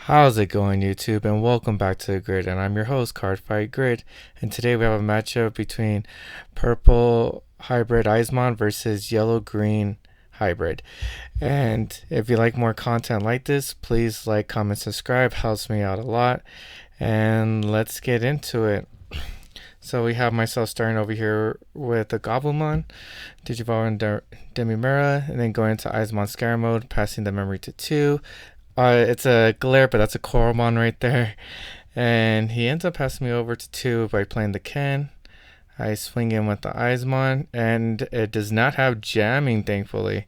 How's it going, YouTube? And welcome back to the grid. And I'm your host, Cardfight Grid. And today we have a matchup between purple hybrid Eyesmon versus yellow green hybrid. And if you like more content like this, please like, comment, subscribe. Helps me out a lot. And let's get into it. So we have myself starting over here with the Goblimon, Digimon and Demimera, and then going into Eyesmon Scare mode, passing the memory to 2. It's a glare, but that's a Coromon right there. And he ends up passing me over to 2 by playing the Ken. I swing in with the Eyesmon, and it does not have jamming, thankfully.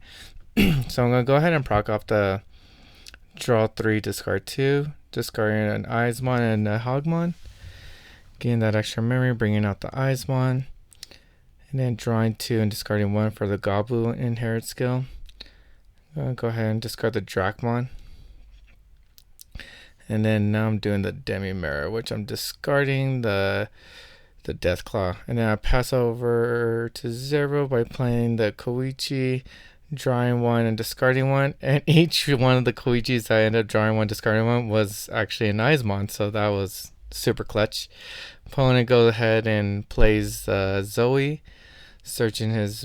So I'm going to go ahead and proc off the draw 3, discard 2, discarding an Eyesmon and a Hogmon. Getting that extra memory, bringing out the Eyesmon. And then drawing 2 and discarding 1 for the Gabu inherit skill. I'm going to go ahead and discard the Dracmon. And then now I'm doing the Demimera, which I'm discarding the Deathclaw. And then I pass over to 0 by playing the Koichi, drawing 1 and discarding 1. And each one of the Koichis I ended up drawing 1, discarding 1 was actually an Eyesmon, so that was super clutch. Opponent goes ahead and plays Zoe, searching his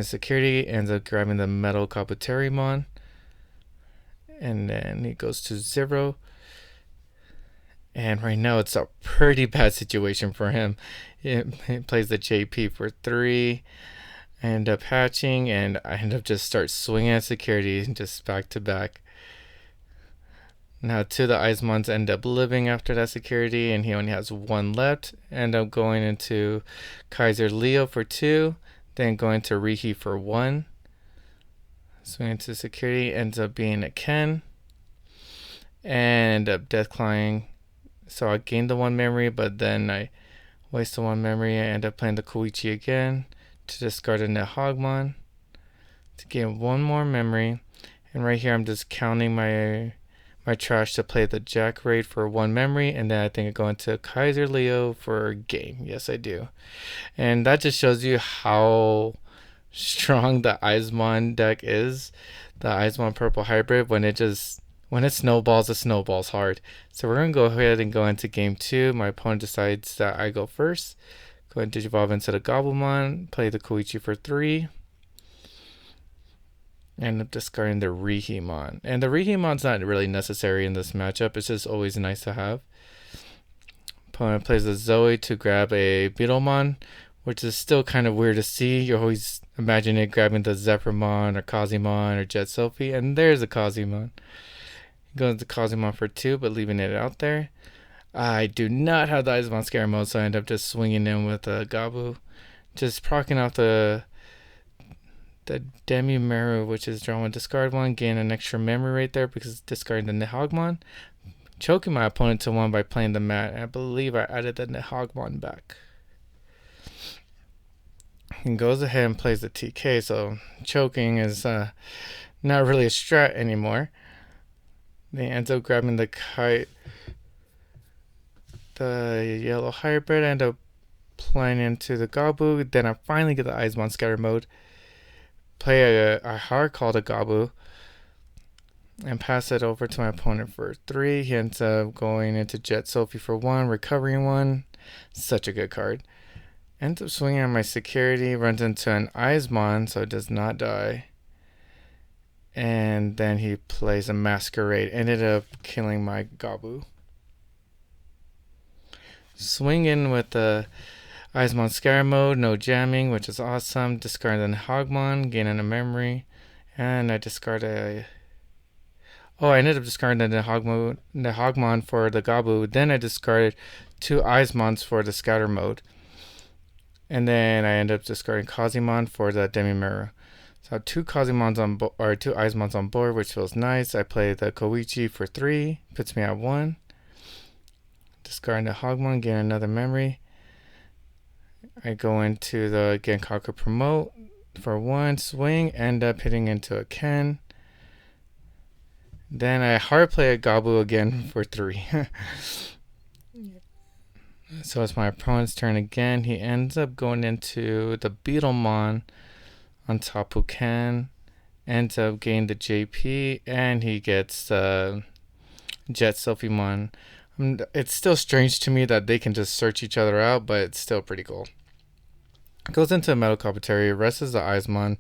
security, ends up grabbing the Metal Kabuterimon. And then he goes to 0. And right now it's a pretty bad situation for him. He plays the JP for 3. I end up hatching, and I end up just start swinging at security just back to back. Now 2 of the Eyesmons end up living after that security, and he only has 1 left. End up going into Kaiser Leo for 2, then going to Rihi for 1. Swinging to security, ends up being a Ken, and end up deathclawing. So I gained the 1 memory, but then I waste the 1 memory. I end up playing the Koichi again to discard a Hogmon to gain 1 more memory. And right here I'm just counting my trash to play the Jack Raid for 1 memory, and then I think I go into Kaiser Leo for a game. Yes, I do. And that just shows you how strong the Eyesmon deck is. The Eyesmon purple hybrid, when it snowballs, it snowballs hard. So we're gonna go ahead and go into game 2. My opponent decides that I go first. Go ahead and Digivolve into the Goblimon, play the Koichi for 3. End up discarding the Rihimon. And the Rihimon's not really necessary in this matchup. It's just always nice to have. Opponent plays the Zoe to grab a Beetlemon, which is still kind of weird to see. You always imagine it grabbing the Zephyrmon or Kazimon or Jet Sophie, and there's a Kazimon. Goes to Kazimon for 2, but leaving it out there. I do not have the Eyesmon Scare mode, so I end up just swinging in with a Gabu. Just proccing off the Demimera, which is draw 1, discard 1, gain an extra memory right there because discarding the Nihogmon. Choking my opponent to 1 by playing the mat. I believe I added the Nihogmon back. And goes ahead and plays the TK, so choking is not really a strat anymore. They ends up grabbing the yellow hybrid, end up playing into the Gabu. Then I finally get the Eyesmon scatter mode, play a hard call to Gabu, and pass it over to my opponent for 3. He ends up going into Jet Sophie for 1, recovering 1. Such a good card. Ends up swinging on my security, runs into an Eyesmon, so it does not die. And then he plays a Masquerade. Ended up killing my Gabu. Swing in with the Eyesmon Scare mode, no jamming, which is awesome. Discard the Hogmon, gaining a memory. And I discard I ended up discarding the Hogmon for the Gabu. Then I discarded 2 Eyesmons for the scatter mode. And then I end up discarding Kazimon for the Demimera. So I have 2 Kazimons or 2 Eyesmons on board, which feels nice. I play the Koichi for 3, puts me at 1. Discarding the Hogmon, gain another memory. I go into the Genkaku promote for 1, swing, end up hitting into a Ken. Then I hard play a Gabu again for 3. So it's my opponent's turn again. He ends up going into the Beetlemon on Tapu Ken, ends up getting the JP, and he gets Jet Sophimon. It's still strange to me that they can just search each other out, but it's still pretty cool. Goes into a Metal Carpetary, rests the Eyesmon,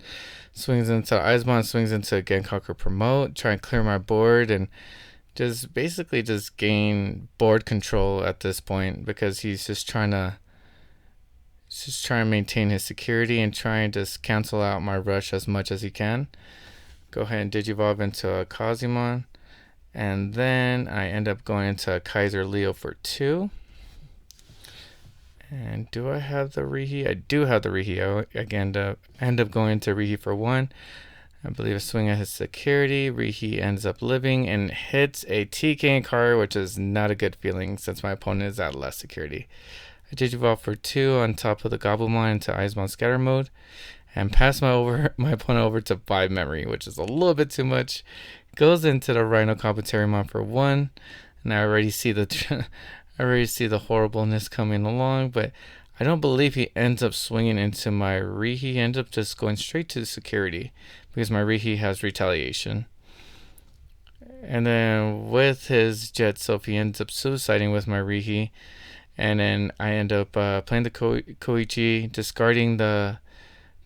swings into Eyesmon, swings into Genkaku Promote, try and clear my board, and just basically just gain board control at this point because he's just trying to maintain his security and try and just cancel out my rush as much as he can. Go ahead and Digivolve into a Kazimon. And then I end up going into a Kaiser Leo for 2. And do I have the Rihi? I do have the Rihi. I end up going to Rihi for 1. I believe a swing at his security. Rihi ends up living and hits a TK card, which is not a good feeling since my opponent is at less security. I Digivolve for 2 on top of the Gobblebon into Eyesmon Scatter Mode and pass my opponent over to 5 memory, which is a little bit too much. Goes into the Rhino Computarimon for 1, and I already see the horribleness coming along, but I don't believe he ends up swinging into my Rihi. He ends up just going straight to security because my Rihi has retaliation. And then with his Jet Sophie, he ends up suiciding with my Rihi. And then I end up playing the Koichi, discarding the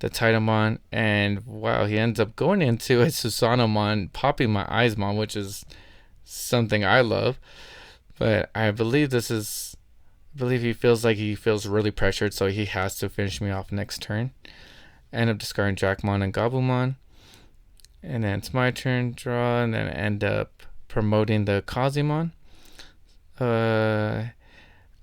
Titamon, and wow, he ends up going into a Susanomon, popping my Eyesmon, which is something I love. But I believe he feels really pressured, so he has to finish me off next turn. End up discarding Dracmon and Gobblebon. And then it's my turn, draw, and then end up promoting the Kazimon. I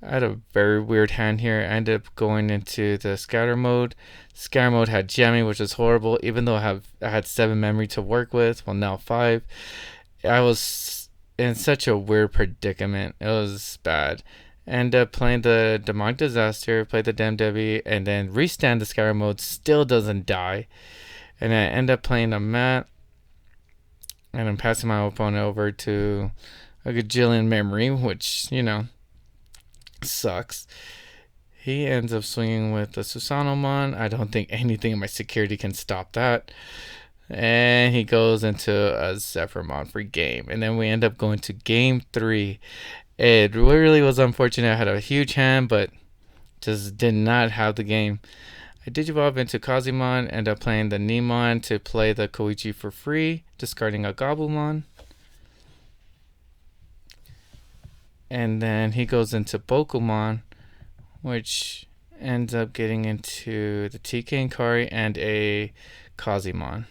had a very weird hand here. I ended up going into the Scatter Mode. Scatter Mode had jamming, which is horrible, even though I had 7 memory to work with. Well, now 5. I was in such a weird predicament. It was bad. Ended up playing the Demonic Disaster, play the Damn Debbie, and then restand the Scatter Mode. Still doesn't die. And I end up playing a Mat. And I'm passing my opponent over to a gajillion memory, which, sucks. He ends up swinging with the Susanomon. I don't think anything in my security can stop that. And he goes into a Zephyrmon for game. And then we end up going to game 3. It really was unfortunate. I had a huge hand, but just did not have the game. I Digivolve into Kazimon, end up playing the Nemon to play the Koichi for free, discarding a Gobblebon. And then he goes into Bokumon, which ends up getting into the TK Kari and a Kazimon.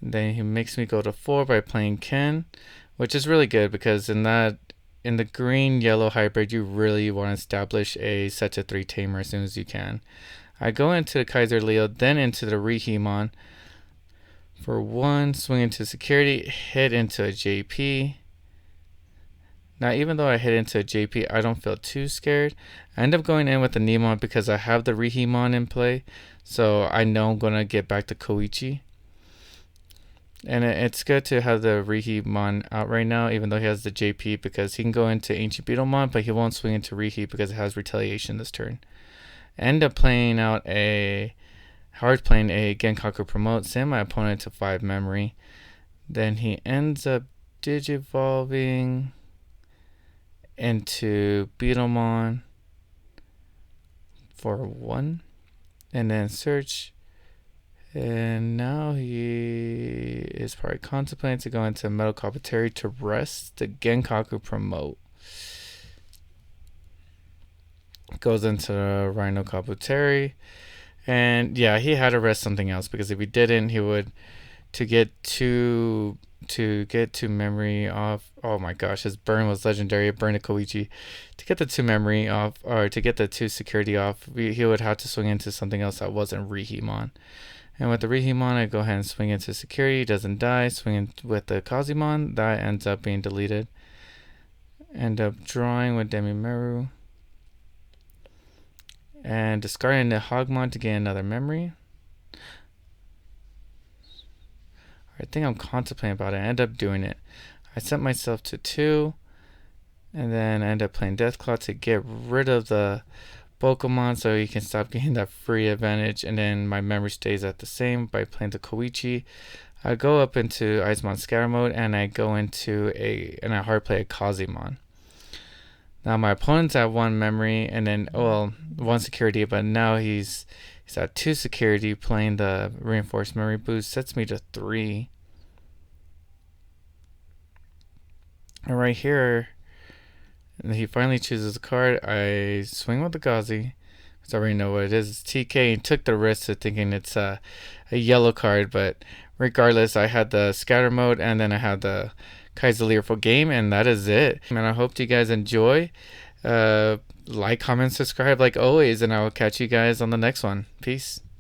Then he makes me go to 4 by playing Ken, which is really good because in the green-yellow hybrid, you really want to establish a set of 3 tamer as soon as you can. I go into the Kaiser Leo, then into the Rihimon. For 1, swing into security, hit into a JP. Now, even though I hit into a JP, I don't feel too scared. I end up going in with the Nemon because I have the Rihimon in play. So I know I'm going to get back to Koichi. And it's good to have the Rihimon out right now, even though he has the JP, because he can go into Ancient Beetlemon, but he won't swing into Rihi because it has retaliation this turn. End up playing out a Genkaku Promote, send my opponent to 5 memory. Then he ends up Digivolving into Beetlemon for 1. And then search. And now he is probably contemplating to go into Metal Carpetary to rest the Genkaku Promote. Goes into Rhino Carpetary. And yeah, he had to rest something else because if he didn't, he would to get two memory off. Oh my gosh, his burn was legendary. Burn a Koichi. To get the 2 memory off, or to get the 2 security off, he would have to swing into something else that wasn't Rihimon. And with the Rihimon, I go ahead and swing into security. Doesn't die. Swing in with the Kazimon. That ends up being deleted. End up drawing with Demimeru. And discarding the Hogmon to gain another memory. I think I'm contemplating about it. I end up doing it. I set myself to 2. And then I end up playing Deathclaw to get rid of the Pokemon so he can stop getting that free advantage. And then my memory stays at the same by playing the Koichi. I go up into Eyesmon scatter mode and I go into I hard play a Kazimon. Now my opponent's at 1 memory and then 1 security, but now he's at 2 security playing the reinforced memory boost, sets me to 3. And right here, and he finally chooses a card. I swing with the Gazi. I already know what it is. It's TK, and took the risk of thinking it's a yellow card, but regardless, I had the scatter mode and then I had the Kaiser for game, and that is it. And I hope you guys enjoy. Like, comment, subscribe like always, and I will catch you guys on the next one. Peace.